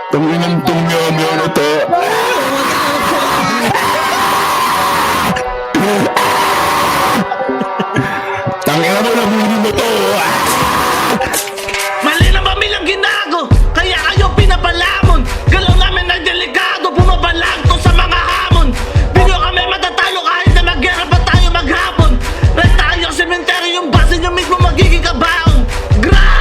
Tanginang tong yamya na to. Tangina mo, nabulin mo to. Mali na pamilyang ginago, kaya kayo pinapalamon. Galaw namin ay delikado, bumabalagto sa mga hamon. Di nyo kami matatalo kahit na maggera pa tayo maghapon. Red tayo sementeryo, yung base nyo mismo magiging kabaon. Gra!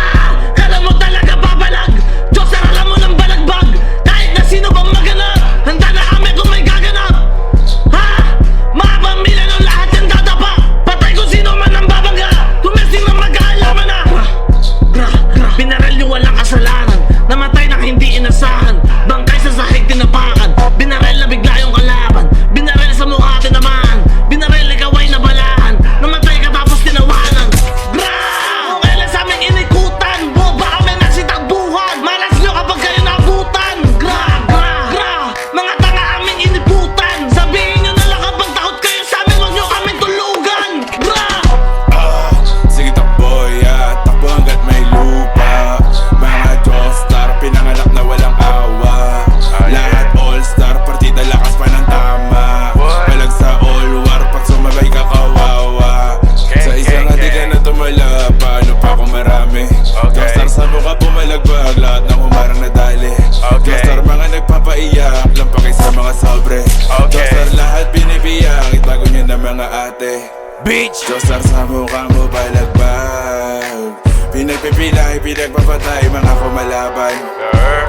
Kala mo talaga babalag, Diyos alam mo ng balagbag. Kahit na sino bang maganap, handa na kami kung may gaganap. Ha? Mga pamilya ng lahat yan dadapa. Patay kung sino man ang babangga. Kung may sino mag-aalaman na. Binaril yung walang kasalanan, namatay nang hindi inasahan. Bangkay sa sahig tinapakan, binaril na bigla yung kalaban. Binaril sa mukha tinamaan, binaril ikaw ay nabalahan. Namatay ka tapos tinawanan. Gra! Kung kailan sa aming inikutan, boba kami nagsitagbuhan. Malas nyo kapag kayo nabutan. Gra! Gra! Gra! Mga tanga aming iniputan. Sabihin nyo na lang kapag takot kayo sa amin, huwag nyo kaming tulugan. Gra! Sige takbo, yeah. Takbo hanggat may lupa. Mga Joestar, pinanganak na walang awa. Lahat all-star, partida lakas pa ng tama. Palag sa all-war, pag sumabay ka kawawa. Sa isang hati ka na tumala, paano pa kung marami? Joestar sa mukha pumalagbag, lahat ng humarang nadali. Joestar mga nagpapaiyak, lampakay sa mga sobre. Joestar lahat binibiyak, itago niya na mga ate. Bitch! Joestar sa mukha mo balagbag, pinagpipilay, pinagpapatay mga kumalaban.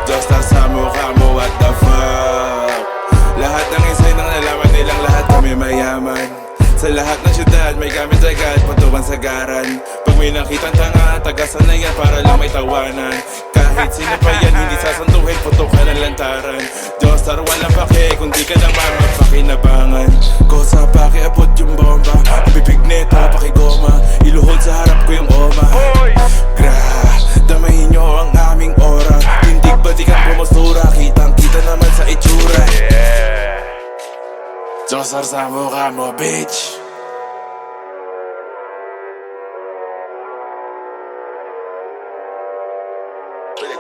Joestar sa mukha mo, what the fuck? Lahat ng isay nang nalaman nilang lahat kami mayaman. Sa lahat ng syudad may gamit agad, patukan sagaran. Pag may nakitang tanga, tagasan na yan para lang may tawanan. Kahit sino pa yan, hindi sasantuhin, putukan ng lantaran. Joestar walang pake, kung di ka naman magpakinabangan. Kosa pakiabot yung bomba, ang bibig neto pakigoma. Iluhod sa harap ko yung oma. Gra, damahin nyo ang aming aura. Tindig batikan pumusura, kitang kita naman sa itsura. Joestar sa mukha mo, bitch. Pwede,